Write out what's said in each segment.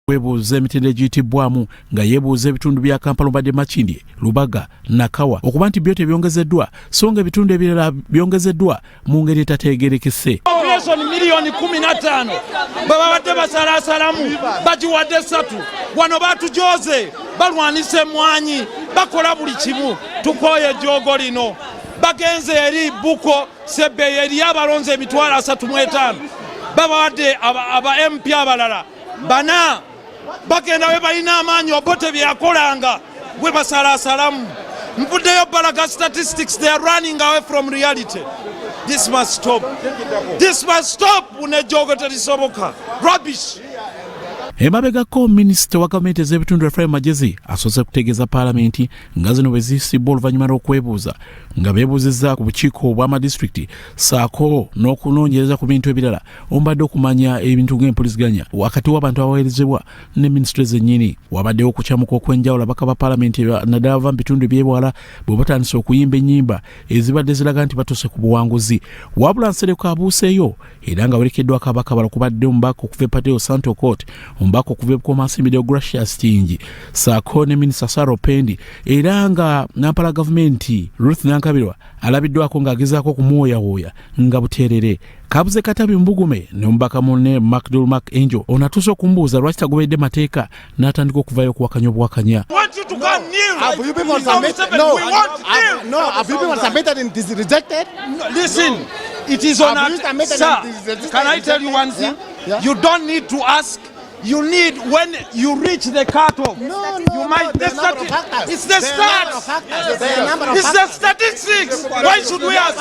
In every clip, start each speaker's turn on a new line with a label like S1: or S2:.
S1: Webuuza emitendera egiyitibwamu nga yeebuuza ebitundu bya Kampala mbadde Makindye, Lubaga, Nakawa okuba nti byo tebyongezzeddwa so nga ebitundu ebirala byongezeddwa mu ngeri etategeerekese.
S2: Population milioni 15 babadde basalaasalamu bagiwadde 3 wano batujoze balwanise mwanyi bakola buli kimu tukooye ejjoogo lino bagenze eri Buko Sebbeyi eri abalonze emitwalo 35 babawadde aba MP abalala bana bagenda we balina amaanyi obote byakolanga we basalaasalamu mvuddeyo balaga statistics. They are running away from reality. This must stop. This must stop. Unejjogo terisoboka. Rubbish.
S1: Emabegako minisita wa gavumenti ez'ebitundu Ephraim Magezi asoose kutegeeza paalamenti nga zino bwe zisibwa oluvannyuma lw'okwebuuza nga beebuuzizza ku bukiiko bw'amadistrikiti saako n'okunoonyereza ku bintu ebirala ombadde okumanya ebintu ng'empuliziganya wakati w'abantu abaweerezebwa ne minisitule zennyini. Wabaddewo okukyamuka okw'enjawulo abaka ba paalamenti naddala bava mu bitundu eby'ewala bwe batandise okuyimba ennyimba ezibadde ziraga nti batuuse ku buwanguzi. Wabula Nsereko abuuseeyo era nga werekeddwako abaka abalala kubadde omubaka okuva e Pateo Santo Court, omubaka okuva e Bukomansimbi Gracious Kingi, saako ne minisita Sarah Pendi era nga Nampala gavumenti Ruth Nankabirwa alabiddwako ng'agezaako kumwoyawooya nga buteerere. Kabuze Katabi Mbugume ne omubaka munne Macdul Mac Angel onatuuse okumbuuza lwaki tagoberedde mateeka n'atandika okuvayo okuwakanya obwakanya.
S3: Have you been submitted? No, have you been submitted and this rejected?
S2: Listen, it is on sir, can I tell you one thing?
S3: Yeah.
S2: You don't need to ask. You need, when you reach the cutoff, you might. It's the stats. It's the statistics. Why should we ask?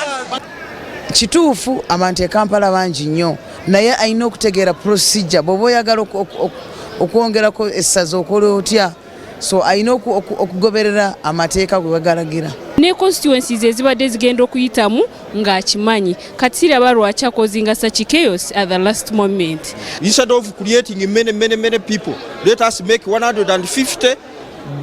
S4: Kituufu abantu e Kampala bangi nnyo naye alina okutegeera procedure bw'oba oyagala okwongerako essaza okola otya, so alina okugoberera amateeka gwe bagalagira.
S5: Ne constituencies ezibadde zigenda okuyitamu ng'akimanyi kati siraba lwaki akozinga such chaos at the last moment.
S6: Instead of creating many people, let us make 150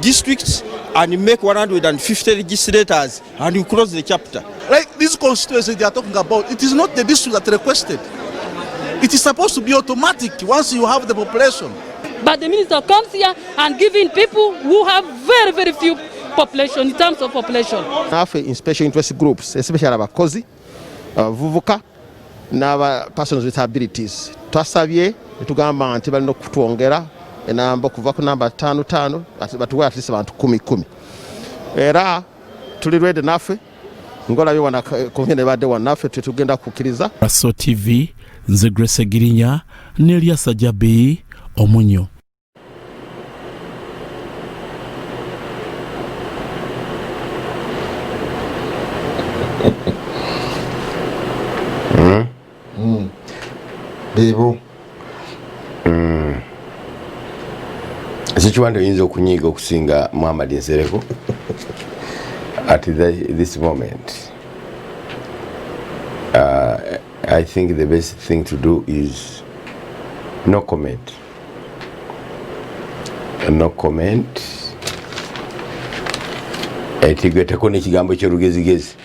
S6: districts and make 150 legislators and we close the chapter.
S7: Like this constituency they are talking about, it is not the district that requested. It is supposed to be automatic once you have the population.
S5: But the minister comes here and giving people who have very few population in terms of population.
S3: In special interest groups, especially abakozi, vuvuka n'aba persons with abilities. Twasabye tugamba nti balina okutwongera enamba kuva ku namba 5 batuwe at least abantu 10. Era tuli ready naffe ngola byo wana konvene badde wanaffe tugenda kukiriza.
S1: Raso TV nze Grace Girinya ne Elias Ajabi Omunyo.
S8: Bebo Sichwanda oyinza okunyiiga okusinga Muhammad Nsereko at this moment. I think the best thing to do is no comment. No comment. Etigwetako n'ekigambo ky'olugezigezi.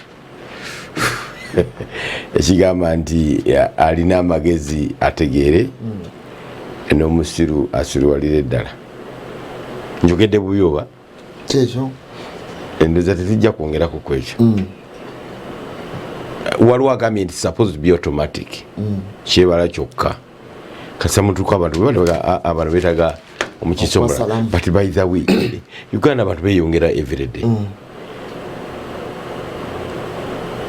S8: Ekigamba nti alina amagezi ategeere n'omusiru asiruwalire ddala. Njogedde buyoba kyekyo endoza tetujja kwongerako ku ekyo. Waliwo agambye nti supposed to be automatic. Kyebala kyokka kasa mutuuka abantu beetaga omukisobola but by the way Uganda abantu beeyongera every day.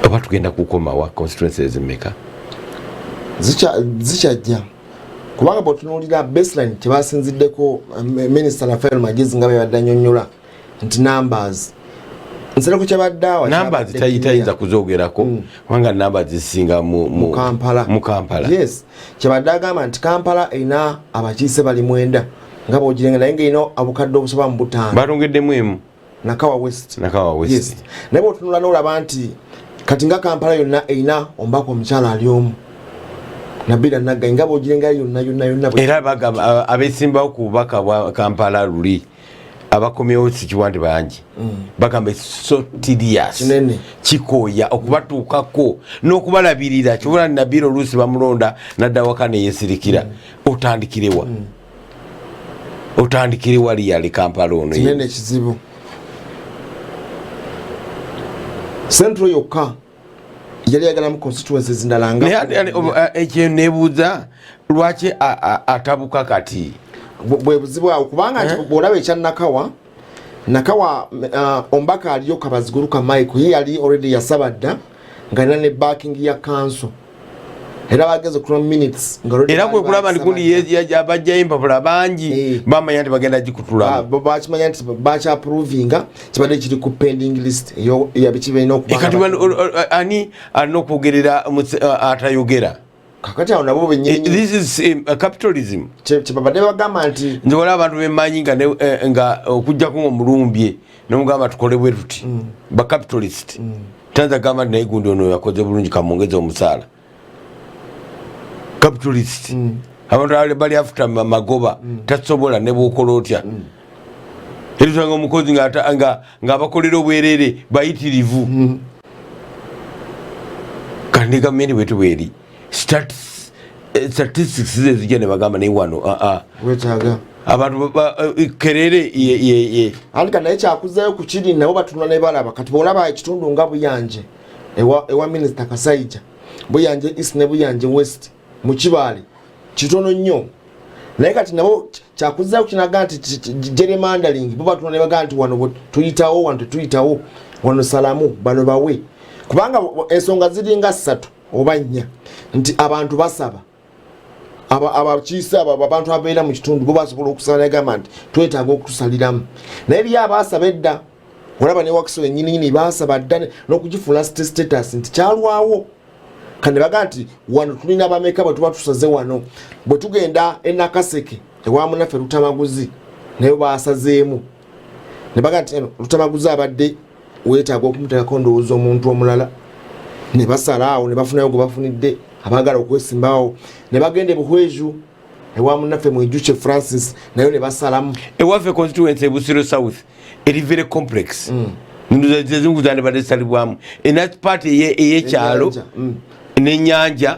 S8: Oba tugenda kukoma wa constituencies meka
S9: zikyajja kubanga bw'otunuulira baseline kyebasinziddeko minisita Ephraim Magezi nga bwe annyonnyola nti numbers Nsereko kyabadde
S8: numbers tayinza kuzoogerako kubanga numbers zisinga mu Kampala.
S9: Yes, kyabadde agamba nti Kampala erina abakiise bali 9 nga bw'ogirenga naye ng'erina obukadde obusoba mu 5
S8: batongeddemu emu
S9: Nakawa West. Yes, naye bw'otunula n'olaba nti kati nga Kampala yonna erina omubaka omukyala ali omu Nabila Naggayi nga bw'ogirenga yonna
S8: era bagamba abeesimbawo ku bubaka bwa Kampala luli abakomyewo sikiwandi bangi bagamba so tedious kikoya okubatuukako n'okubalabirira kibula Nabila oluusi bamulonda nadda waka ne yeesirikira otandikirewa otandikire wali yali Kampala ono
S9: kinene kizibu Central yokka yali yagala mu constituencies ndalanga
S8: ekyo nebuuza lwaki atabuka kati
S9: bwe buzibu awo kubanga nti bwolaba ekya Nakawa ombaka aliyo kabaziguruka Michael ye yali already yasabadda nga nane backing ya council era bageze ku minutes
S8: era kwe kulaba ndikundi yabajja impapula bangi bamanya nti bagenda gikutula
S9: bakimanya nti bacha approvinga kibadde kiri ku pending list eyo yabikibeina okubanga
S8: ani anokugerera atayogera
S9: kakati awo nabo benye
S8: this is capitalism
S9: kibabadde bagamba nti
S8: nzola abantu bemanyi nga okujja ku omulumbye nomugamba tukole bwe tuti ba capitalist tanza gamba naye gundi ono yakoze bulungi kamongeza omusala capitalist abantu bali afuta magoba tasobola ne bukola otya eritanga omukozi nga abakolera obwerere bayitirivu kandi gavumenti bwetu bweri statistics zije ne bagamba naye wano
S9: wetaga
S8: abantu kerere ye
S9: andika naye kyakuzayo ku kiri nabo batunula ne balaba kati bolaba ekitundu nga Buyanje ewa Minister Kasaija Buyanje East ne Buyanje West mu Kibale kitono nnyo naye kati nabo kyakuzayo kinaga nti gerrymandering bo batunula ne bagamba nti wano tuyitawo wano salamu bano bawe kubanga ensonga ziringa 3 oba 4 nti abantu basaba abakiisa abantu abeera mu kitundu bo basobola okusala government twetaaga okutusaliramu naye bya abasaba edda olaba ne Wakiso ennyini basaba dda n'okugifuna status nti kyalwawo kandi baga nti wano tulina abameka bwe tuba tusaze wano bwe tugenda Nakaseke ewa munaffe Lutamaguzi naye basazeemu ne baga nti Lutamaguzi abadde weetaaga okumuteekako ndowooza omuntu omulala ne basalaawo ne bafunayo gwe bafunidde abagala okwesimbawo ne bagende Buhweju ewa munaffe Mwijuche Francis nayo ne basalamu
S8: ewaffe constituency Busiro South eri very complex nduze zane badesalibwamu that part eyekyalo n'ennyanja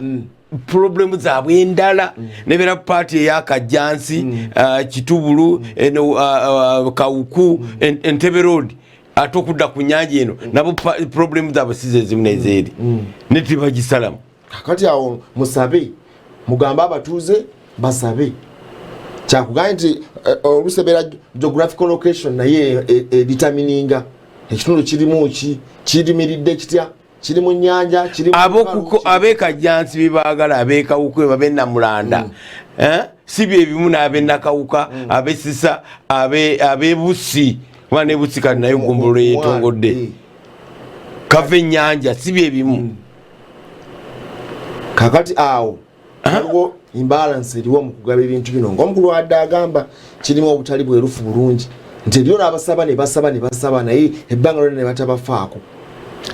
S8: problem zaabwe endala nebera party ey'Akajjansi Kitubulu Kawuku Entebbe Road atokudda ku nyanja eno nabo problem zaabwe sizezimu nezeeri netibagisalamu
S9: kakati awo musabe mugamba abatuuze basabe kyakugamba nti olusebera geographical location naye determininga ekitundu kirimu kirimiridde kitya kiri mu nnyanja
S8: ab'Ekajjansi bebaagala ab'Ekawuka babenamulanda si byebimu n'ab'Enakawuka ab'Essisa ab'Ebusi kuba n'Ebusi kati naye Ggombolola yeetongodde kava ennyanja si byebimu
S9: kakati awo waliwo imbalance eriwo mu kugaba ebintu bino ng'omukulu wadde agamba kirimu obutali bwerufu bulungi nti ebyo n'abasaba ne basaba naye ebbanga lyonna ne batabafaako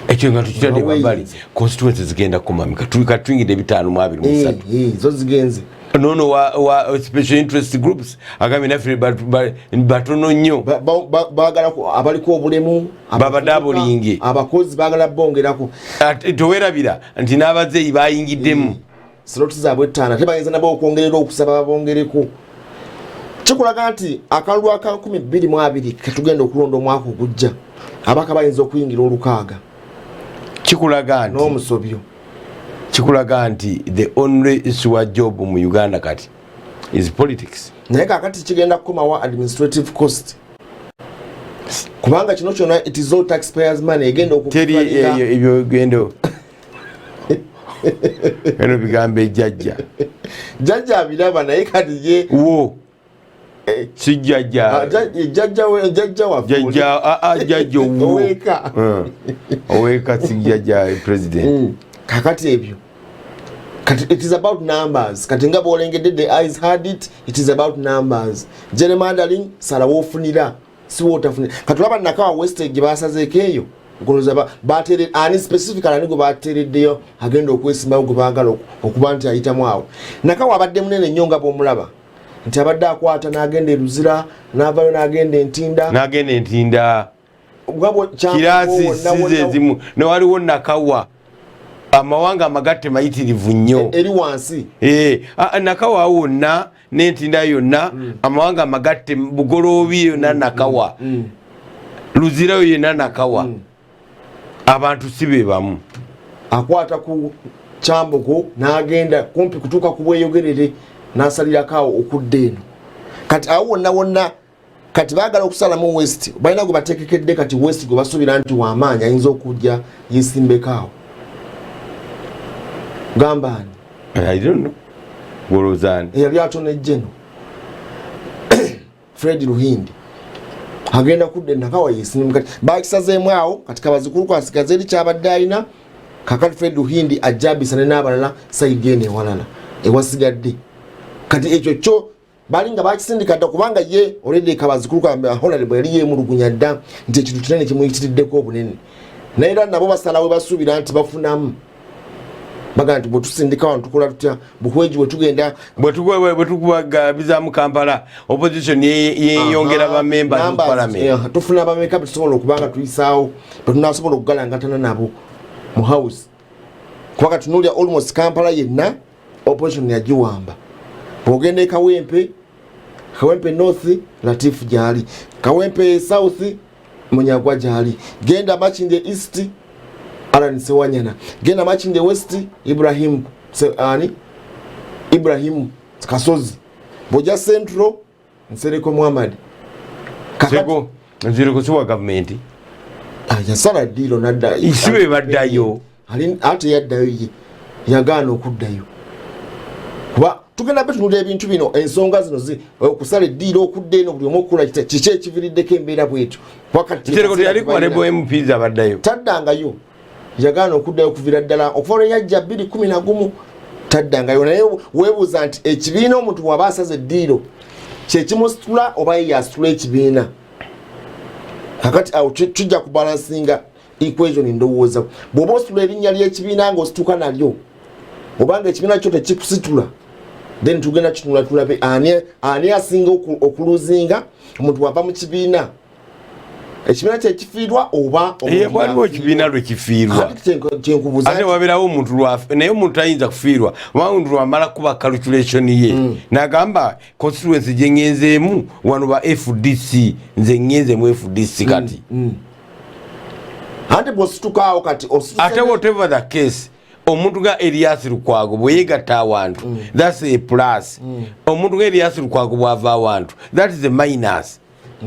S8: ekyo nga tukitadde babbali constituency zigenda kumamika tuyingidde 523
S9: zo zigenze
S8: nono wa special interest groups agambye naffe batono nnyo
S9: baagala abaliko obulemu
S8: babadabulinge
S9: abakozi baagala bongerako
S8: towerabira nti n'abazeeyi bayingiddemu
S9: sloti zaabwe 5 tebayinza nabo okwongerera okusaba babongereko kikulaga nti akalulu aka 2022 ketugenda okulonda omwaka ogujja abaka bayinza okuyingira 600
S8: kikulaga nti
S9: n'omusobyo
S8: kikulaga nti the only sure job mu Uganda kati is politics
S9: naye kakati kigenda kukomawa administrative cost kubanga kino kyonna it is all taxpayers money egenda
S8: okufunika ebyo gendo eno bigambe jajja biraba naye kati ye
S9: wo
S8: si jajja oweka si jajja president
S9: kakati ebyo kati it is about numbers kati nga bolengedde the eyes had it is about numbers gerrymandering salawo ofunira si wotafunira kati olaba Nakawa West basazeeko eyo ngoloza batere ani specifically ani go batereddeyo agenda okwesimbawo gwe baagala okuba nti ayitamu awo Nakawa abadde munene nnyo nga bw'omulaba nti abadde akwata n'agenda Luzira n'avayo n'agenda
S8: Entinda kirasi sizezimu newaliwo Nakawa amawanga amagatte mayitirivu nnyo
S9: eri wansi
S8: Nakawa wonna n'entinda yonna amawanga amagatte bugoloobi yonna nakawa luzirayo yenna nakawa abantu si be bamu
S9: akwata ku Kyambogo n'agenda kumpi kutuuka ku Bweyogerere n'asalirako okudda eno kati awo wonna kati baagala okusalamu West balina gwe bateekekedde kati West gwe basuubira nti w'amaanyi ayinza okujja yeesimbekaawo gambaani
S8: I don't know Wolozani
S9: eyali atonejje no Fred Ruhindi agenda kudda nakawa yeesimbe kati bakisazeemu awo kati kabazikulu kwasigaza eri kyabadde alina kakati Fred Ruhindi ajabisane n'abalala sayidi eno ewalala ewasigadde kati ekyo kyo balinga bakisindika dda kubanga ye already kabazikulu kwa honorable yali yemulugunya dda nti ekintu kinene kimuyitiriddeko obunene naye era nabo basalawo basuubira nti bafunamu baga nti bwe tusindika wano tukola tutya bukweji bwe tugenda
S8: bwe tukubagabizaamu Kampala opposition yeyongera ba members of parliament
S9: tufuna abameka tusobola okubanga tuyisaawo tetunasobola okugalangatana nabo mu house kubanga tunuulya almost Kampala yenna opposition yagiwamba bw'ogenda Kawempe North Latif gyali Kawempe South Munyagwa gyali genda Makindye East Alan Sewanyana genda Makindye West Ibrahim Kasozi Boja Central Nsereko Muhammad
S8: Kakako Nsereko siwa government
S9: yasala dilo nadda
S8: isibe baddayo
S9: ate yaddayo ye yagaana okuddayo kuba tugenda betunula ebintu bino ensonga zino okusala eddiiro okudda eno buli omu okula kiki ekiviriddeko embeera bwetyo
S8: MPs abaddayo
S9: taddangayo yagaana okuddayo okuvira ddala okuva olwe yajja 2011 taddangayo naye weebuuza nti ekibiina omuntu waba asaza eddiiro kyekimusitula oba ye yasitula ekibiina kakati awo tujja kubalansinga equation ndowooza bw'oba ositula erinnya ly'ekibiina ng'osituka nalyo obanga ekibiina kyo tekikusitula then tugenda kitunula tulabe ani asinga okuluzinga omuntu wava mu kibiina ekibiina kyekifiirwa oba
S8: waliwo ekibiina lwekifiirwa ate wabeerawo omuntu lwafe naye omuntu ayinza kufiirwa omuntu lwamala kuba calculation ye nagamba constituency gye ŋŋenzeemu wano ba FDC nze ŋŋenzeemu FDC kati
S9: ate bw'ositukaawo kati
S8: ate whatever the case omuntu nga Elias Lukwago bweyegatta awantu that's a plus omuntu nga Elias Lukwago bwava awantu that is a minus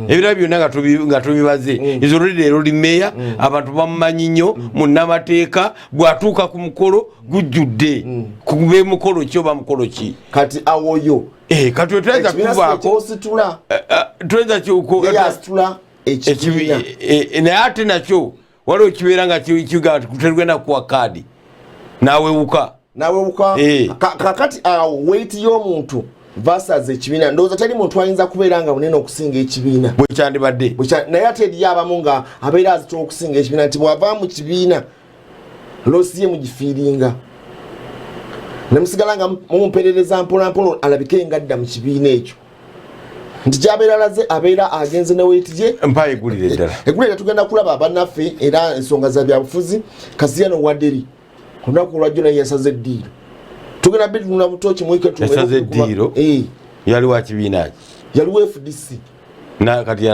S8: ebirala byonna nga tubibaze izo leero limeya abantu bamumanyi nnyo munnamateeka bw'atuuka ku mukolo gujjudde kube mukolo ki oba mukolo ki
S9: kati awoyo
S8: kati twetuyinza kuvaako tuyinza
S9: kyositula ekibiina
S8: naye ate nakyo waliwo kibeera nga tegenda kuwa kaadi nawewuka
S9: kakati awo weight y'omuntu versus ekibiina ndowooza teri muntu ayinza kubeera nga bunene okusinga ekibiina
S8: bwekyandibadde
S9: naye ate eriyo abamu nga abeera azitola okusinga ekibiina nti bw'ava mu kibiina loosi ye mugifiiringa nemusigala nga mumperereza mpolampola alabike nga adda mu kibiina ekyo nti gyabeera alaze abeera agenze ne weight gye
S8: mpa egulire ddala
S9: egulire tugenda kulaba abannaffe era ensonga za byabufuzi Kasiyano Waderi kunaku olwajjo naye yasaze eddiiro tugenda bitunula butoki mwike
S8: yasaze eddiiro yali wa kibiina ki
S9: yali wa FDC
S8: kati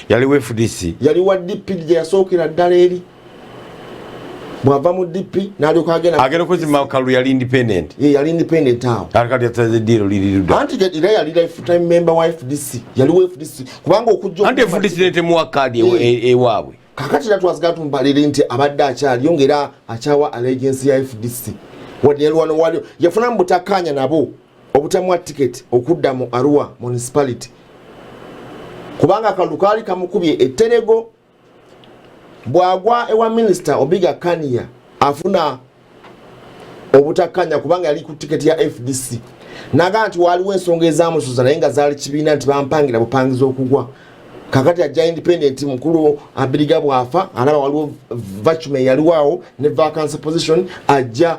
S8: yali wa FDC
S9: yali wa DP gye yasookera ddala eri bw'ava mu DP n'alyoka agenda
S8: kuzima kalu yali independent
S9: yali independent awo
S8: kati yasaze eddiiro liriruda
S9: anti era yali lifetime member wa FDC yali wa FDC kubanga okujja
S8: anti FDC netemuwa kaadi ewaabwe
S9: kakati era twasigala tumbalire nti abadde akyaliyo ng'era akyawa allegiance ya FDC wadde yalwano waliyo yafuna mu butakkaanya nabo obutamuwa tiketi okudda mu Arua municipality kubanga akalulu kaali kamukubye etterego bw'agwa ewa minisita Obiga Kania afuna obutakkaanya kubanga yali ku tiketi ya FDC naga nti waliwo ensonga ezaamusuza naye nga zaali kibiina nti bampangira bupangiza okugwa kakati ajja independent mukulu Abiriga bwafa alaba waliwo vacume yaliwawo ne vacancy position ajja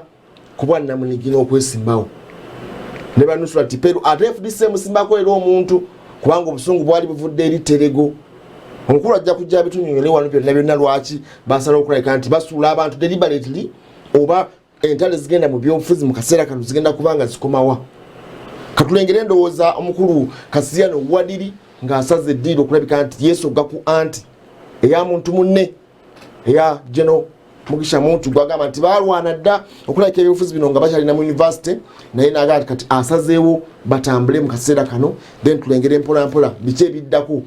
S9: kuba namunigina okwesimbawo ne banusula tiperu ate FDC musimbako era omuntu kubanga obusungu bwali buvudde eri terego omukulu ajja kujja bitunyonyole wano byonna lwaki basala okulabika nti basuula abantu deliberately oba entale zigenda mu byobufuzi mu kaseera kano zigenda kubanga zikomawa katulengere ndowooza omukulu Kasiyano Wadiri ng'asaze eddiiro okulabika nti yeesogga ku anti eya muntu munne eya General Mugisha Muntu gwagamba nti balwana dda okulabika ebyobufuzi bino nga bakyalina mu university naye naagala kati asazeewo batambule mu kaseera kano then tulengere mpolampola biki ebiddako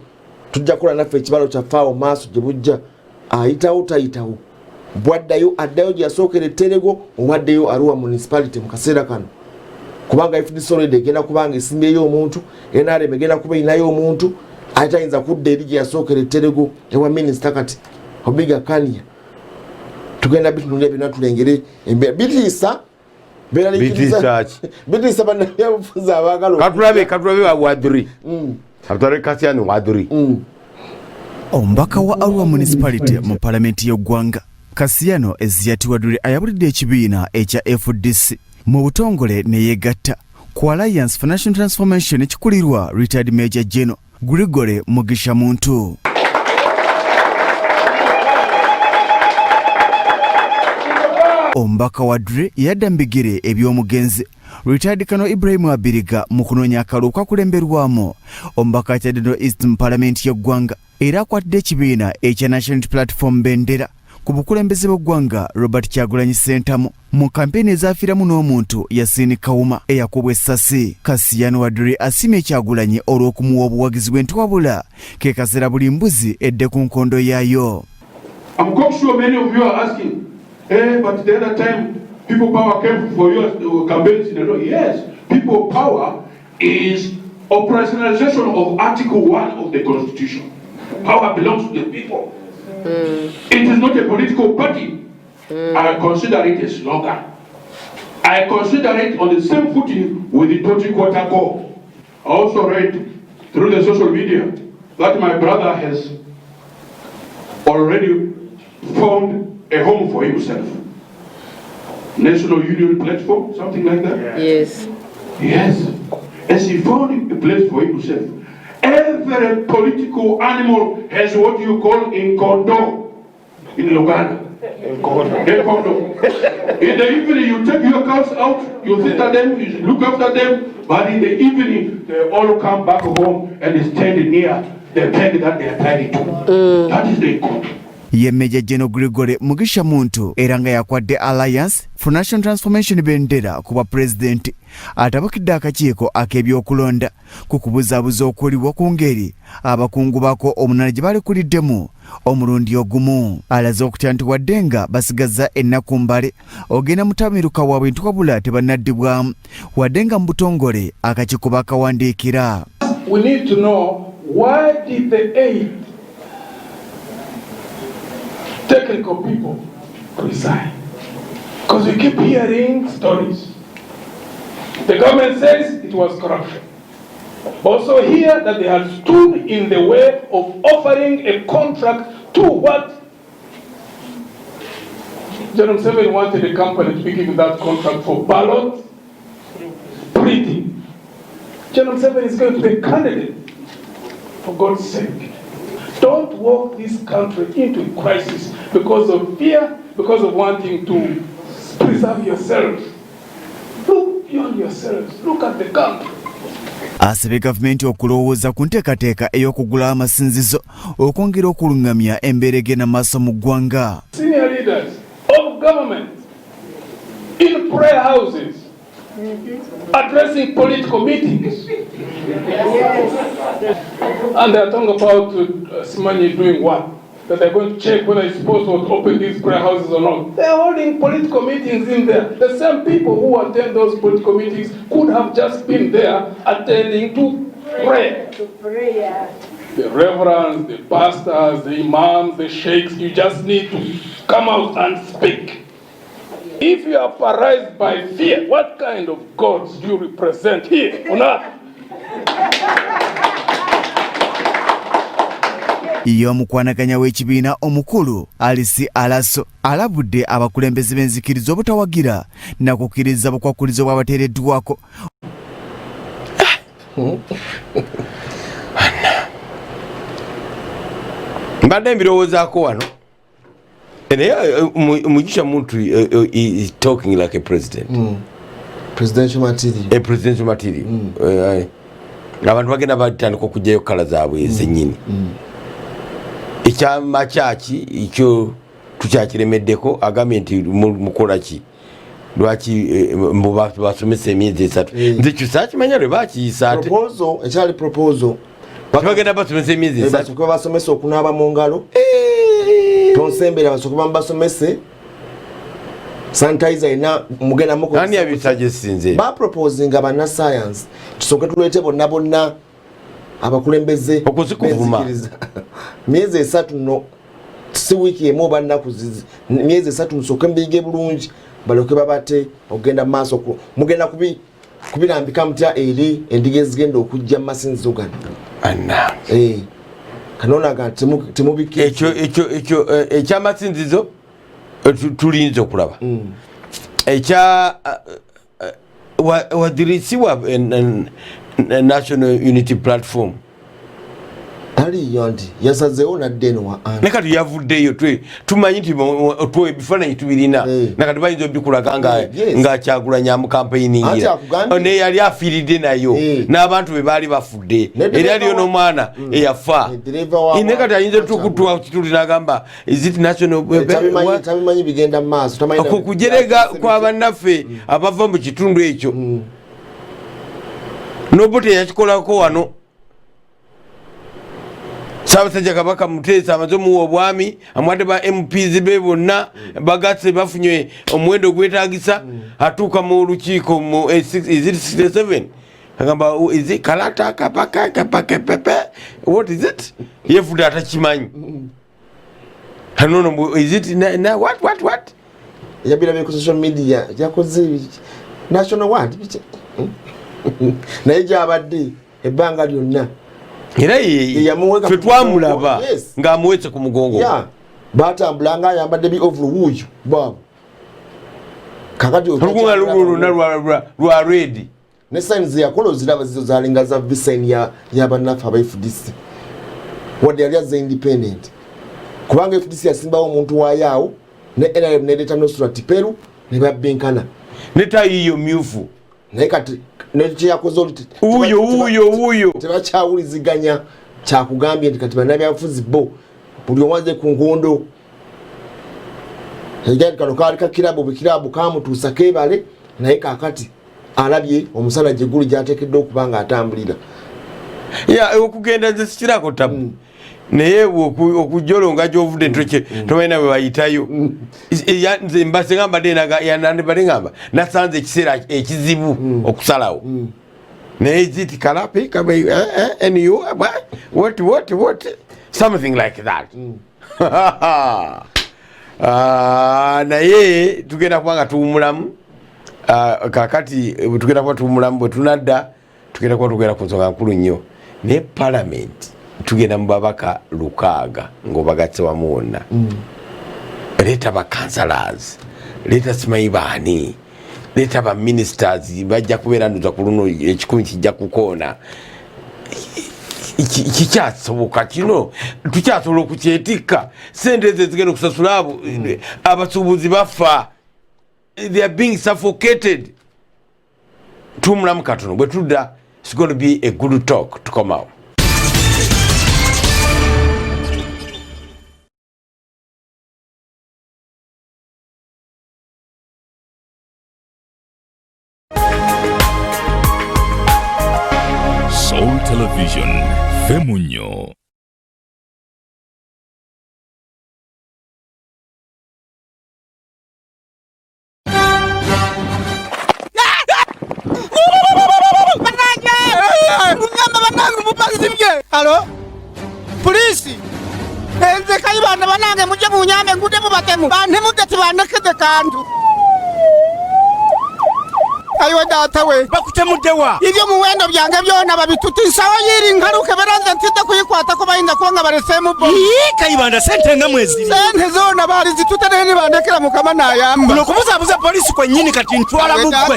S9: tujja kukola naffe ekibalo kyaffe awo maaso gye bujja ayitawo tayitawo bwaddayo addayo gye yasookera etterego obwaddeyo Arua municipality mu kaseera kano kubanga FDC already egenda kubanga esimbyeyo omuntu NRM egenda kuba inayo omuntu ayitayinza kudda eri gye yasookera etterego ewa minisita kati Obiga Kania tugenda bitunulira bino tulengere embeera bitiisa bitiisa bannabyabufuzi abaagala
S8: katulabe Wadri katulabe Kasiyano Wadri
S10: Omubaka wa Arua Municipality mu Palamenti y'eggwanga Kasiyano Ezziyati Wadri ayabulidde ekibiina ekya FDC mu butongole ne yeegatta ku Alliance for National Transformation ekikulirwa Retired Major General Gregory Mugisha Muntu. Omubaka wa Dre yaddambigire eby'omugenzi Retired Colonel Ibrahim Abiriga mu kunoonya akalulu kakulemberwamu omubaka akyadde East mu Parliament y'eggwanga era akwatidde ekibiina ekya National Platform Bendera ku bukulembeze bw'eggwanga Robert Kyagulanyi Ssentamu mu kampeni ezaafiiramu n'omuntu Yasin Kawuma eyakubwa essasi. Kasiyano Wadri asimye Kyagulanyi olw'okumuwa obuwagizi bw'entiwabula ke kaseera buli mbuzi edde ku nkondo yaayo.
S11: I'm quite sure many of you are asking, but the other time people power came for your campaigns. Yes, people power is operationalization of Article 1 of the Constitution. Power belongs to the people. It is not a political party. I consider it a slogan. I consider it on the same footing with the Tochi Quarter Corps. I also read through the social media that my brother has already found a home for himself. National Union Platform, something like that?
S4: Yes.
S11: Yes. As he found a place for himself. Every political animal has what you call incondo in Luganda. Incondo. In the evening, you take your cows out, you sit at them, you look after them, but in the evening, they all come back home and stand near the peg that they are tied to. That is the incondo.
S10: Ye Major General Gregory Mugisha Muntu era nga yakwadde Alliance for National Transformation Bendera kuba President atabukidde akakiiko ak'ebyokulonda ku kubuzaabuza okuliwo ku ngeri abakungu baako omunana gye balekuliddemu omulundi ogumu. Alaze okutya nti wadde nga basigazza ennaku mbale ogenda mutamiruka waabwe ntiwabula tebannaddibwamu wadde nga mu butongole akakiiko bakawandiikira.
S11: We need to know why did the aid technical people resign, because we keep hearing stories. The government says it was corruption. Also hear that they had stood in the way of offering a contract to what General Museveni wanted the company to be given that contract for ballot printing. General Museveni is going to be a candidate, for God's sake. Don't walk this country into a crisis because of fear, because of wanting to preserve yourselves. Look beyond yourselves. Look at the country.
S10: Asabye gavumenti okulowooza ku nteekateeka ey'okugula amasinzizo okwongera okulungamya embeera egenda maaso mu ggwanga.
S11: Senior leaders of government in prayer houses addressing political meetings. And they're talking about Simanye doing what? That they're going to check whether it's supposed to open these prayer houses or not. They're holding political meetings in there. The same people who attend those political meetings could have just been there attending to prayer. The reverends, the pastors, the imams, the sheikhs, you just need to come out and speak. If you are paralyzed by fear, what kind of gods do you represent here on earth?
S10: Y'omukwanaganya w'ekibiina omukulu Alisi Alaso alabudde abakulembeze b'enzikiriza obutawagira na kukkiriza bukwakulizo bw'abateereddwako.
S8: Mbadde mbirowoozaako wano. Mugisha Muntu is talking like a president.
S9: presidential material
S8: presidential material abantu bagenda batandika okujjayo kala zaabwe ezenyini ekyama kyaki ekyo tukyakiremeddeko agambye nti mukola ki lwaki basomesa emyezi 3 nze kyusa kimanya lwe bakiyisa ate
S9: ekyali proposal
S8: bagenda basomesa emyezi 3
S9: basooka basomesa okunaaba mu ngalo tonsembera basooka basomese sanitizer ina mugenda muko
S8: ani abitajesinze
S9: ba proposing abana science tusooke tuleete bonna abakulembeze
S8: okuzikuvuma
S9: myezi 3 no si wiki emu bannaku myezi 3 nsooke mbige bulungi baloke babate ogenda maaso mugenda kubirambika mutya eri endiga ezigenda okujja masinzizo gano kanonaga temubike
S8: ekyo ekyamasinzizo tulinze okulaba ekya wadirisiwa national unity platform
S9: aliyo nti yasazeewo naddeno wa
S8: nekati yavuddeyo tumanyi nti ebifaananyi tubirina nakati bayinza obikulaga nga Kyagulanyi amukampeyingira naye yali afiiridde nayo n'abantu be baali bafudde era aliyo n'omwana eyafa nekati ayinza tukutuli n'agamba is national
S9: tabimanyi bigenda mu maaso
S8: kujerega kw'abannaffe abava mu kitundu ekyo nobote yakikolako wano Ssaabasajja Kabaka Muteesa amaze omuwa obwami amwadde ba MPs be bonna bagatse bafunye omuwendo gwetaagisa atuuka mu lukiiko mu 67 agamba is it kalata kapaka what is it yefudde atakimanyi hanono is it what
S9: yabirabe ku social media yakoze national word naye gyabadde ebbanga lyonna
S8: era ffe twamulaba ng'amuwetse ku mugongo
S9: batambulanga ayambadde bi ovuwuuyo bwabo kakati
S8: olukunga luluna lwa red
S9: ne signs yakola oziraba zizo zalinga za visaini y'abannaffe aba FDC wadde yali azza independent kubanga FDC yasimbawo omuntu waayaawo ne NRM nereeta Nusrat Peru ne babbinkana
S8: ne tayiyo myufu
S9: naye kati nekyeyakoze oluti
S8: wuuyo
S9: tebakyawuliziganya kyakugambye nti kati bannabyabufuzi bo buli omaze ku nkondo egati kano kaali kakirabu bwekirabu kamutuusa keebale naye kakati alabye omusana gye guli gyateekeddwa okuba nga atambulira
S8: okugenda nze sikirako tabu naye okujolonga gyovudde tomanyi bwe bayitayo nze mbase ngambadde yanandibadde ngamba nasanze ekiseera ekizibu okusalawo naye ziti kalape what something like that naye tugenda kuba nga tuwumulamu kakati tugenda kuba tuwumulamu bwe tunadda tugenda kuba ku nsonga nkulu nnyo naye palamenti tugenda mu babaka 6 ng'obagatse wamu wonna leeta ba councillors leeta simanyi baani leeta ba ministers bajja kubeera nduza ku luno ekikumi kijja kukoona kikyasoboka kino tukyasobola okukyetikka sente ezo ezigenda okusasula abasuubuzi bafa they are being suffocated tuwumulamu katono bwe tudda it's going to be a good talk to come out.
S12: Soul Television, Femunyo.
S13: Halo? Polisi? Enze kayibanda banange muje munyambe ngude mubatemu. Bante mudde bandekeze kantu. Ayo data we bakutemudde wa ibyo muwendo byange byona babitutisawo yiri ngaruke baranze ntide kuyikwata ko bayinda ko nga balesemu bo
S14: Kayibanda sente nga mwezi
S13: sente zona bali zitutane ne bandekera mukama nayamba
S14: no kubuzabuza polisi kwa nyini kati ntwala mugwe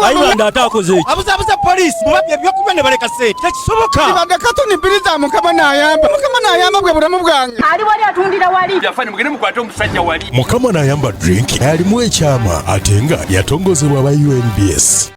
S14: Kayibanda atakoze abuzabuza polisi mubabye byokuba ne baleka sente tekisoboka
S13: ibandeka tunibiriza mukama nayamba bwe buramu bwange
S15: ali wali atundira wali
S14: yafani mugene mukwate omusajja wali
S12: Mukama nayamba drink yalimu ekyama ate nga yatongozebwa aba UNBS.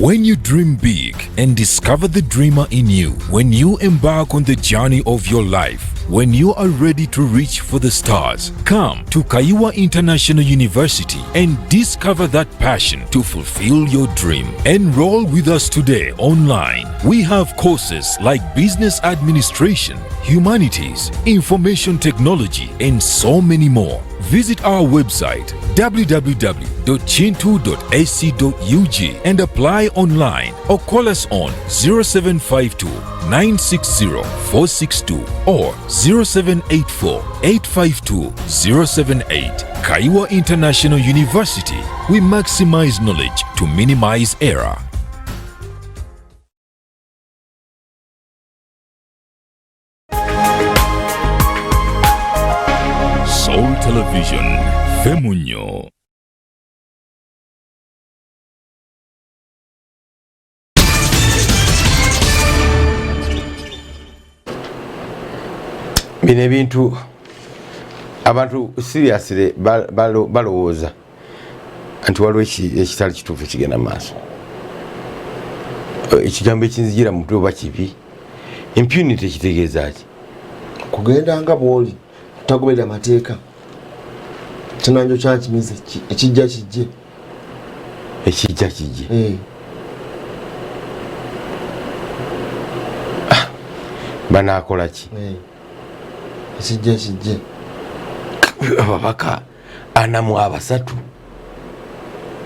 S12: When you dream big and discover the dreamer in you, when you embark on the journey of your life, when you are ready to reach for the stars, come to Kaiwa International University and discover that passion to fulfill your dream. Enroll with us today online. We have courses like business administration, humanities, information technology, and so many more. Visit our website www.chintu.ac.ug and apply online or call us on 0752 960 462 or 0784 852 078. Kaiwa International University. We maximize knowledge to minimize error. Soul Television, Femunyo.
S8: Bino ebintu abantu seriously balowooza nti waliwo ekitali kituufu ekigenda maaso. Ekigambo ekinzijira mu mutwe oba kibi. Impunity ekitegeeza ki?
S9: Kugenda nga bw'oli tagoberera mateeka. Kinanjo kyakimize ekijja kijje.
S8: Ekijja kijje. Banaakola ki?
S9: Ekijja kijje.
S8: Ababaka ana mu abasatu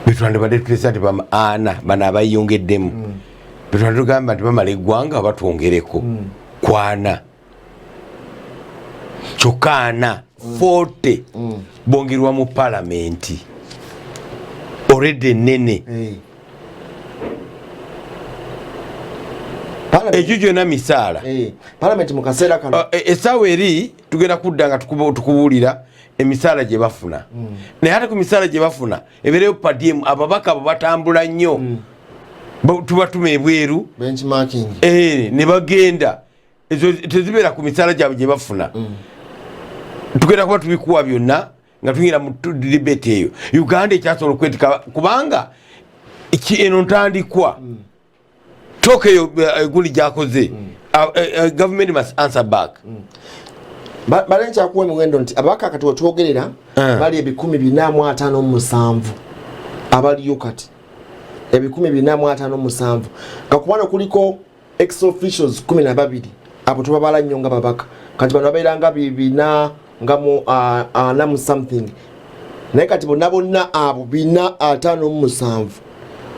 S8: betwandibadde tulesa nti ana bano abayongeddemu betwandibadde tugamba nti bamala eggwanga batwongereko kwana kyokka ana 40 bongerwa mu palamenti already nene ekyo gyonna misaala
S9: palamenti mu kaseera kano
S8: essaawa eri tugenda kudda nga tukubuulira emisaala gye bafuna naye ate ku misaala gye bafuna ebeereyo padiem ababaka abo batambula nnyo tubatuma ebweru ne bagenda ezo tezibeera ku misaala gyabwe gye bafuna tugenda kuba tubikuwa byonna nga tuyingira mu debate eyo Uganda ekyasobola okwetika kubanga eno ntandikwa toka eyo egundi gyakoze government must answer back.
S9: Balencha kuwa mwendo nti abaka kati watuogerera bali ebikumi 457 abaliyo kati ebikumi 457 kakubana kuliko ex officials 12 abo tubabala nnyo nga babaka kati bano babeeranga bibina nga mu namu something naye kati bonna abo 457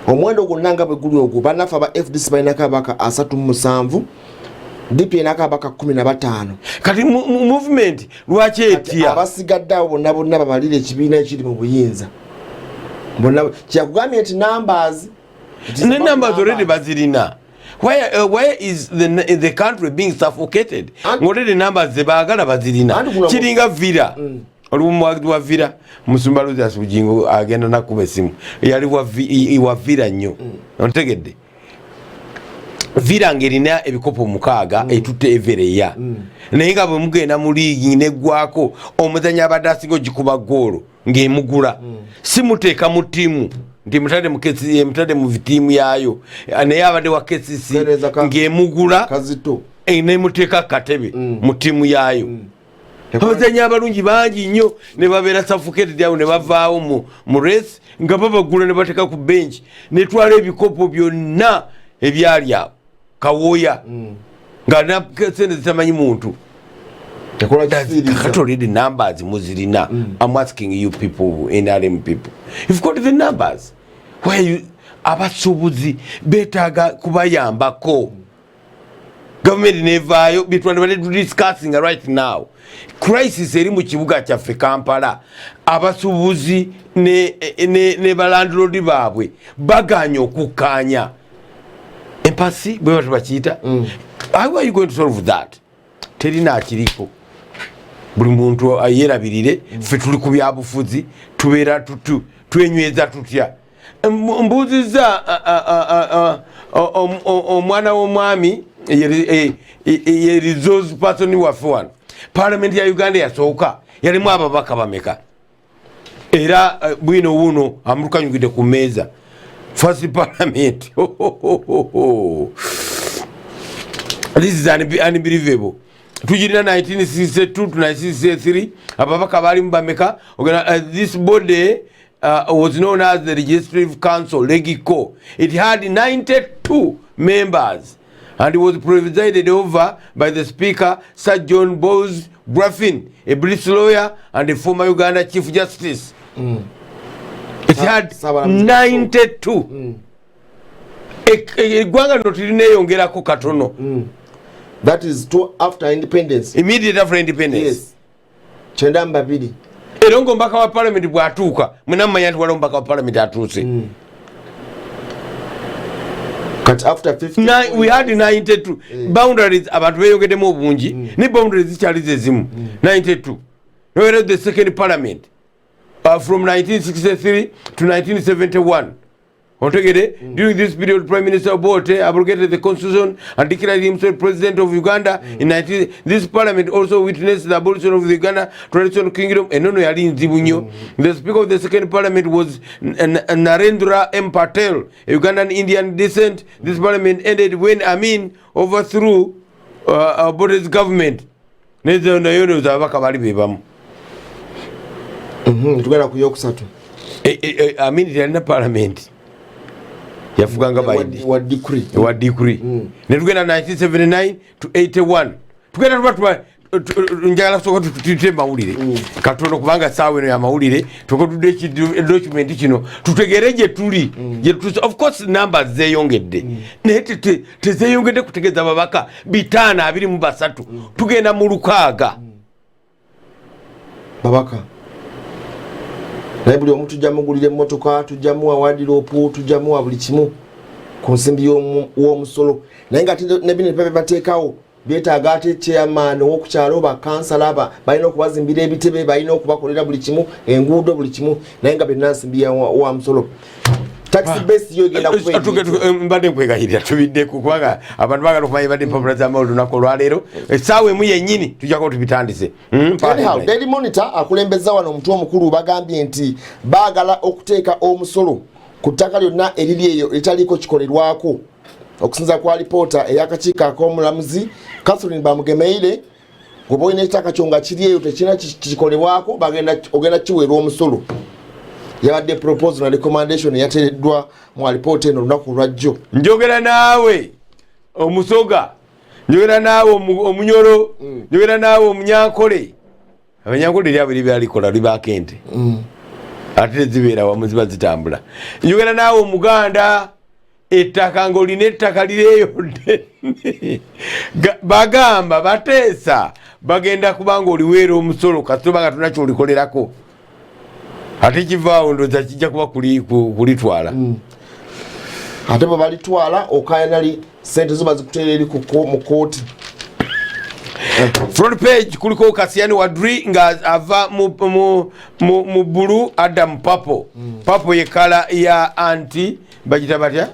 S9: omwendo gwonna bwe guli ogwo banafa ba FDC balina kabaka 37 DP nakabaka 15
S8: kati movement lwaki etya
S9: abasigadde abo bonna babalire ekibiina ekiri mu buyinza bonna kyakugambye nti numbers
S8: already bazirina. Where is the country being suffocated? Already numbers zebaagala bazirina kiringa vira olumu wa vira musumba luza sujingo agenda nakuba esimu yali wa vira nnyo ontegedde vira ngerina ebikopo mukaaga etutte evereya naye nga bwe mugenda mu liigi neggwako omuzanya abadasingo gikuba goolo ng'emugula simuteeka mu ttiimu nti mutadde mu tiimu yaayo naye abadde wa KCC ng'emugula nemuteeka katebe mu ttiimu yaayo abazanyi abalungi bangi nnyo ne babeera suffocated awo ne bavaawo mu race nga babagula ne bateeka ku bench netwala ebikopo byonna ebyali awo kawooya nga sente zitamanyi muntu already numbers muzirina. I'm asking you people, NRM people, you've got the numbers where you abasubuzi betaga kubayambako government nevaayo bitwandibadde discussing right now. Crisis eri mu kibuga kyaffe Kampala, abasuubuzi ne balandlord baabwe baganya okukkaanya empasi bwe batubakiyita. How are you going to solve that? Terina akiriko. Buli muntu ayerabirire ffe tuli ku byabufuzi tubeera twenyweza tutya. Mbuuziza omwana w'omwami ye resource person waffe wano. Parliament ya Uganda yasooka yalimu ababaka bameka era bwino wuno amulukanyugidde ku meeza first parliament. This is unbelievable. Tujirina 1962 to 1963 ababaka balimu bameka. This body was known as the Legislative Council, Legico. It had 92 members and it was presided over by the Speaker, Sir John Bowes Graffin, a British lawyer and a former Uganda Chief Justice. It had 92. Gwanga notirine yongerako katono.
S9: That is after independence.
S8: Immediate after independence.
S9: Yes. Chenda mbabili.
S8: Erongo mpaka wa parliament bwatuuka. Mwena mmanyanti wala mpaka wa parliament atuuse.
S9: Cut after 50.
S8: We had 92. Boundaries abantu beyongedemu obungi. Ni boundaries zikyali zezimu. 92. No, the second parliament. From 1963 to 1971. During this period, Prime Minister Obote abrogated the constitution and declared himself President of Uganda. This parliament also witnessed the abolition of the Uganda traditional kingdom. The Speaker of the second parliament was Narendra M. Patel, a Ugandan Indian descent. This parliament ended when Amin overthrew Obote's government. Amin did parliament. Yafuganga baidi wa decree netugenda 1979 to 81 tugenda tuba njagala soko tutite mawulire katono kubanga sawe no ya mawulire tukotude document kino tutegereje tuli of course numbers zeyongedde nete tezeyongedde kutegeza babaka bitana 23 tugenda mu lukaaga
S9: babaka naye buli omuntu tujjamugulira emmotoka tujjamuwa wadiropu tujjamuwa buli kimu ku nsimbi w'omusolo naye nga nebino ebipa bateekawo byetaaga ate chairman w'okukyalo bakansala balina okubazimbira ebitebe balina okubakolera buli kimu enguudo buli kimu naye nga byonna nsimbi wa musolo taxi base yo egenda
S8: mbadde nkwegayirira tubiddeko kubanga abantu bagala okumanya badde mpapula z'amawulire olunaku olwaleero essaawa emu yennyini tujjako tubitandise.
S9: Daily Monitor akulembeza wano omuntu omukulu bagambye nti baagala okuteeka omusolo ku ttaka lyonna eriri eyo etaliiko kikolerwako okusinza kwa lipoota ey'akakiiko ak'omulamuzi Catherine Bamugemeire gwe olina ettaka kyo nga kiri eyo tekirina kikolebwako ogenda kiweerwa omusolo. Yabadde proposal na recommendation yatereddwa mu report eno lunaku lwajjo.
S8: Njogera naawe omusoga, njogera naawe omunyoro, njogera naawe omunyankole. Abanyankole lyabwe libyalikola libakente. Ate zibeera wamu ziba zitambula. Njogera naawe omuganda ettaka ng'olina ettaka lireeyo bagamba bateesa bagenda kubanga oliweera omusolo kasita nga tuna ky'olikolerako. Ate kivaawo ndowooza kijja kuba kulitwala.
S9: Ate bwe balitwala okayanali ssente zo bazikuteera eri mu kooti.
S8: Front page kuliko Kasiyani Wadri nga ava mu bulu adda mu papo. Papo ye kala ya anti bagita batya?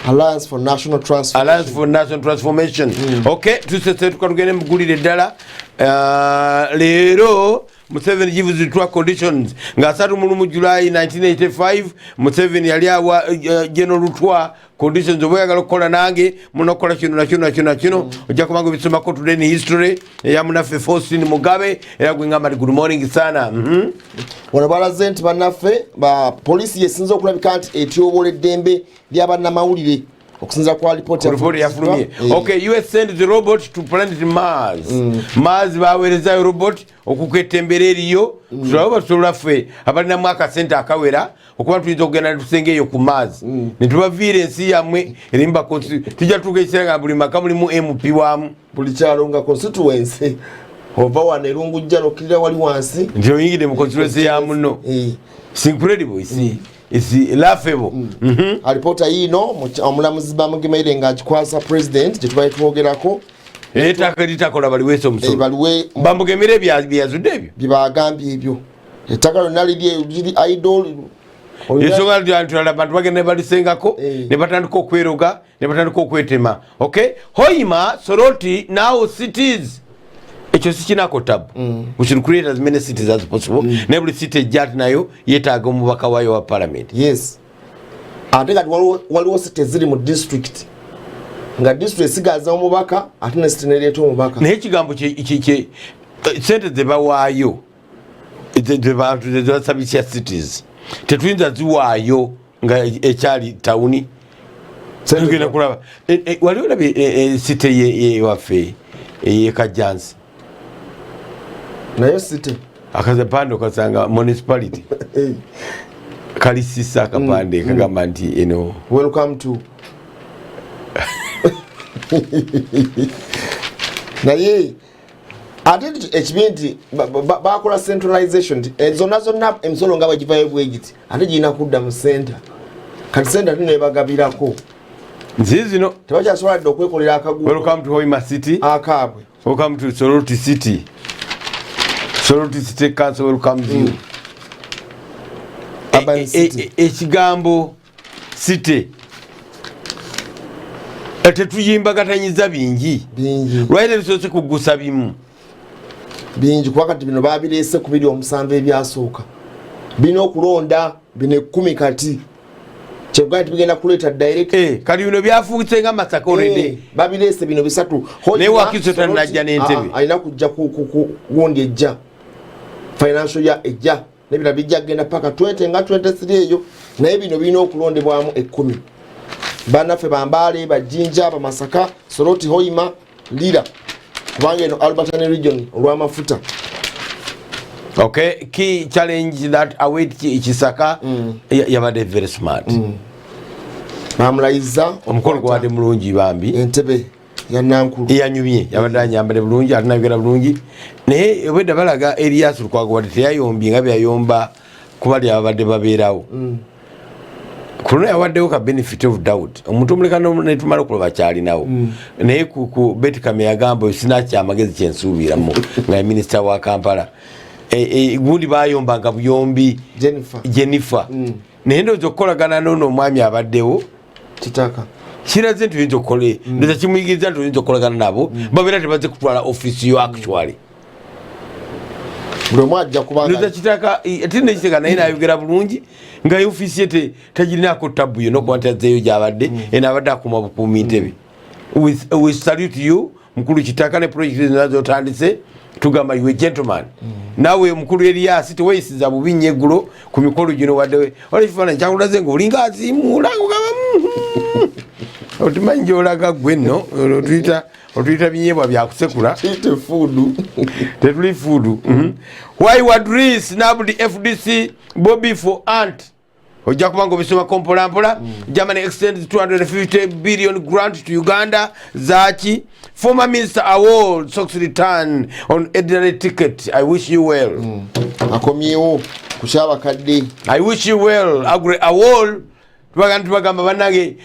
S9: Alliance for National
S8: Transformation. Okay, tusese tukatugende mugulire ddala. Leero Museveni gives the conditions nga 3 July 1985 Museveni yali awa General Rutwa conditions oboyagala okukola nange munokola kino ojja kubango bisomako today in history ya munaffe Faustin Mugabe era gwe ngamba good morning sana.
S9: Wano balaze nti bannaffe ba poliisi yesinza okulabika nti etyobola eddembe ly'abannamawulire okusinza kwa report
S8: yafulumye. Okay, US send the robot to planet Mars. Mars bawerezayo robot okuketembera eriyo tulaba basobola ffe abalina mwaka center akawera okuba tuyinza okugenda tusengeyo ku Mars ne tubaviira ensi yammwe erimba tujja tutuuka ekiseera nga buli maka mulimu MP wamu
S9: buli kyalo nga constituency ova wano erungujja nokkirira wali wansi
S8: nti oyingidde mu constituency ya muno. It's incredible, it's laughable.
S9: Alipota yino omulamuzi bamugemeire nga agikwasa president gyetubaye twogerako
S8: ettaka litakola baliweesa omusolo bamugemere byazudde ebyo
S9: byebagambye ebyo ettaka lyonna liri idol
S8: ensonga lyantulala abantu bagenda ne balisengako ne batandika okweroga ne batandika okwetema. Okay, Hoima Soroti now cities ekyo sikinako tabu. We should create as many cities as possible. Nebuli city ejjat nayo yetaaga omubaka waayo wa parliament.
S9: Yes, ate kati waliwo city ziri mu district nga district sigaza omubaka ate ne city nereeta omubaka
S8: naye ekigambo sente zebawaayo zebasabisya cities tetuyinza ziwaayo nga ekyali tawuni tugenda kulaba wali olabye city yewaffe eyekajjansi
S9: nayo city
S8: akazapande okasanga municipality kalisisa akapande kagamba nti
S9: welcome to naye ate ekibi nti bakola centralization zonna emisolo nga bagivayo bwegiti ate girina kudda mu center kati center tinebagabirako
S8: nzizino
S9: tebakyasobola dde okwekolera akaguudo.
S8: Welcome to Hoima City
S9: akaabwe.
S8: Welcome to Soroti City. Soroti City Council welcomes you. Ekigambo city tetuyimbagatanyiriza bingi lwaire bisoose kugusa bimu
S9: bingi kuba kati bino babireese ku 27 ebyasooka bino okulonda bino 10 kati kyebugani tubigenda kuleeta direct
S8: kati bino byafuukise nga Masaka already
S9: babireese bino bisatu
S8: naye wakiso tanajja n'entebe
S9: alina kujja kuwondi ejja financial ya ejja nebira bijja genda paka 20 nga 23 eyo naye bino birina okulondebwamu 10 banaffe bambale bajinja bamasaka Soroti Hoima Lira kubanga eno Albertine region olw'amafuta.
S8: Okay, key challenge that await Kisaka yabadde very smart.
S9: Bamulayiza
S8: omukolo gwabadde mulungi bambi
S9: entebe ya nankulu
S8: eyanyumye yabadde anyambadde bulungi atinabigera bulungi naye obwedda balaga Elias Lukwago wadde teyayombye nga byayomba kubali abadde babeerawo. Kuno yawaddewo ka benefit of doubt omuntu omuleka netumala okuloba kyalinawo naye ku Betty Kame yagamba sinaki amagezi kyensuubiramu nga minisita wa Kampala gundi bayombanga buyombi Jennifer naye ndowooza okukolagana noono omwami abaddewo
S9: kitaka
S8: kiraze nti oyinza okukole ndowooza kimuyigiriza nti oyinza okukolagana nabo babeera tebaze kutwala office yo actually ndowooza kitaka ate nekiteka naye nayogera bulungi nga office ye tagirinako tabu yo nokuba nti azeeyo gyabadde enabadde akuma bukuumi ntebe. We salute you mukulu kitaka ne project nazo otandise tugamba you a gentleman. Nawe mukulu Elias teweyisiza bubi nnyo eggulo ku mikolo gino wadde wali kifaananyi kyakulaze ngaolinga azimuula ngogamba otimanyi gyolaga gwe nno otuyita binyeebwa byakusekula tetuli fuudu. Why Wadris nabbed FDC Bobby for Ant ojja kubanga obisoma kompolampola. Germany extends 250 billion grant to Uganda. Zaki former minister award socks return on ordinary ticket. I wish you well.
S9: Akomyewo kushaba kadde.
S8: I wish you well. Agre award tubagamba banage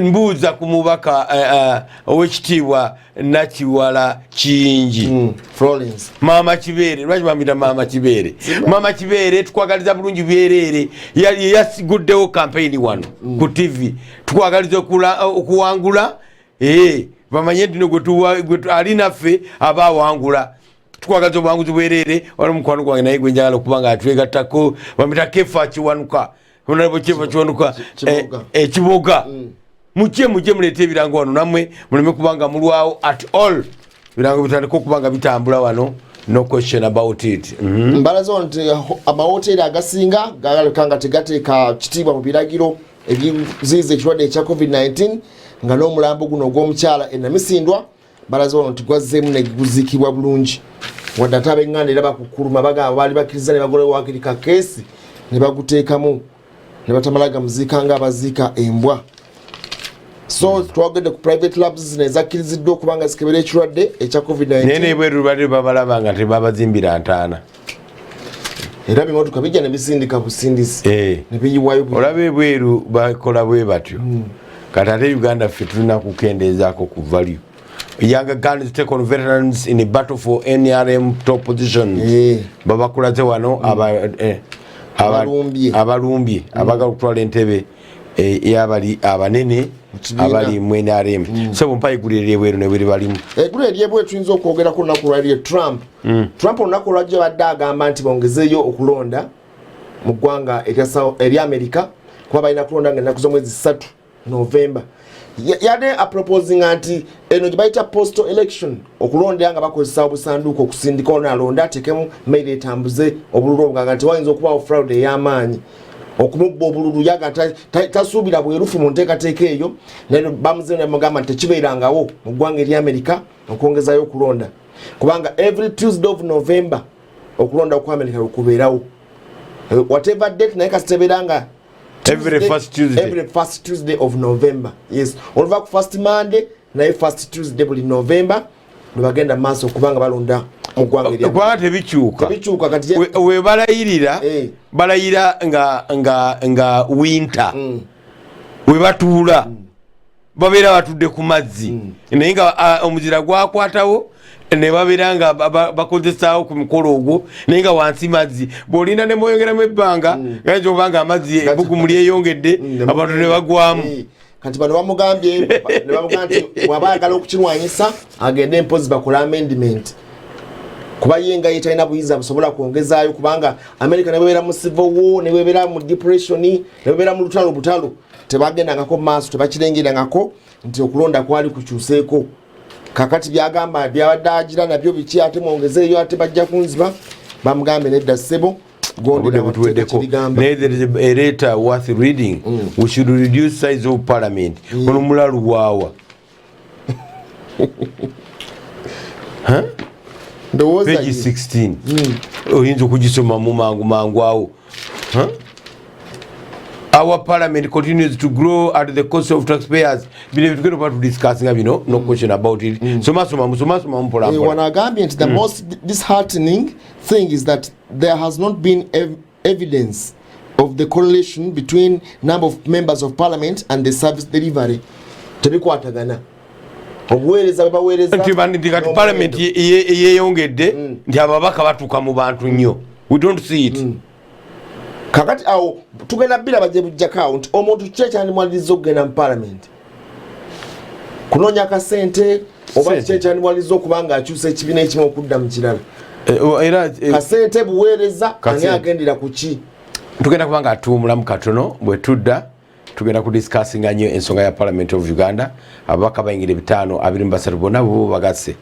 S8: mbuuza ku mubaka owekitiibwa Nakiwala Kiyingi
S9: Florence
S8: Mama Kibeere lwaki bamuyita Mama Kibeere. Mama Kibeere tukwagaliza bulungi byereere yasiguddewo campaign wano ku TV tukwagaliza okuwangula bamanye nti gwe ali naffe aba awangula tukwagaliza obuwanguzi bwereere wali mukwano gwange naye gwe njagala okuba nga atwegattako bamuyita Kefa Kiwanuka Honorable Kefa Kiwanuka Kiboga mujje muleete ebirango wano nammwe muleme kubanga mulwawo at all birango bitandika okubanga bitambula wano no question about it.
S9: Mbalazo nti amahoteri agasinga gagalekanga tegateeka kitiibwa mu biragiro ebiziiza ekirwadde ekya COVID-19 nga n'omulambo guno ogw'omukyala Namisindwa balaze wano nti gwazzeemu ne guzikibwa bulungi wadde ate ab'eŋŋanda era bakukuluma bagamba baali bakkiriza ne bagolewo wakirika keesi ne baguteekamu ne batamala gamuziika ng'abaziika embwa. So twagedde ku private labs zino ezakkiriziddwa okuba nga zikebera ekirwadde ekya COVID-19
S8: naye nebweru lwali babalaba nga tebabazimbira ntaana
S9: era bimotoka bijja ne bisindika busindisi ne biyiwayo
S8: olaba ebweru bakola bwe batyo kati ate Uganda ffe tulina kukendeezaako ku value. Younger guns take on veterans in a battle for NRM top positions. Babakulaze wano abalumbye abagala okutwala entebe eyabali abanene abali mu NRM. So bompa igulire ebweru ne bwe balimu.
S9: Egulire eryebweru tuyinza okwogerako olunaku lwaliye Trump olunaku lwajja badde agamba nti bongezeeyo okulonda mu ggwanga eri Amerika kuba balina kulonda nga ennaku z'omwezi 3 November. Yade proposing anti eno gibayita postal election okulondera nga bakozesa obusanduuko okusindika ono alonda atekemu mail etambuze obululu nga nti wayinza okubawo fraud ey'amaanyi okumubba obululu yaga tasuubira bwerufu mu nteekateeka eyo naye bamuze ne mugamba nti tekibeerangawo mu ggwanga eri Amerika okwongezayo okulonda kubanga every Tuesday of November okulonda ku Amerika lukubeerawo whatever date naye kasitebeeranga
S8: every
S9: first Tuesday of November. Yes. Oluva ku first Monday na first Tuesday buli November bagenda maaso kubanga balonda mu ggwanga erya.
S8: Kwa tebikyuka kati we balayirira balayira nga winter. We batuula babeera batudde ku mazzi naye nga omuzira gwakwatawo ne babeera nga bakozesaawo ku mukolo ogwo naye nga wansi mazzi bw'olinda ne mweyongeramu ebbanga gayinza okuba nga amazzi ebbugumu lyeyongedde abantu ne bagwamu
S9: kati bano bamugambye ne bamugamba nti bw'aba ayagala okukirwanyisa agende mpozi bakola amendment kuba ye nga ye talina buyinza busobola kwongezaayo kubanga America ne bebeera mu civil war ne bebeera mu depression ne bebeera mu lutalo tebagendangako maaso tebakirengerangako nti okulonda kwali kukyuseeko kakati byagamba byabadde agira nabyo biki ate mwongezeeyo ate bajja kunziba bamugambe nedda ssebo
S8: there is a letter worth reading. We should reduce size of parliament ono mulalu waawa page 16 oyinza okugisoma mu mangu awo Our parliament continues to grow at the cost of taxpayers. We're going to discuss, no question about it. The
S9: most disheartening thing is that there has not been evidence of the correlation between number of members of parliament and the service delivery. Tebikwatagana.
S8: Parliament yeyongedde nti ababaka batuuka mu bantu nnyo. We don't see it.
S9: Kakati awo tugenda bila baje bujjakawo nti omuntu kyekya mwalizo okugenda mu parliament kunoonya akasente oba kyekya mwalizo okubanga akyusa ekibiina ekimu okudda mu kirala kasente buweereza ani agendera ku ki
S8: tugenda kubanga atuwumulamu katono bwe tudda tugenda kudiscassinga nnyo ensonga ya Parliament of Uganda ababaka bayingira 523 bonna bo bagase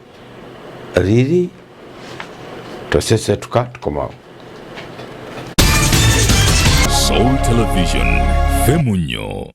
S8: riri tosesetuka tukomawo.
S12: Soul Television, Femunyo.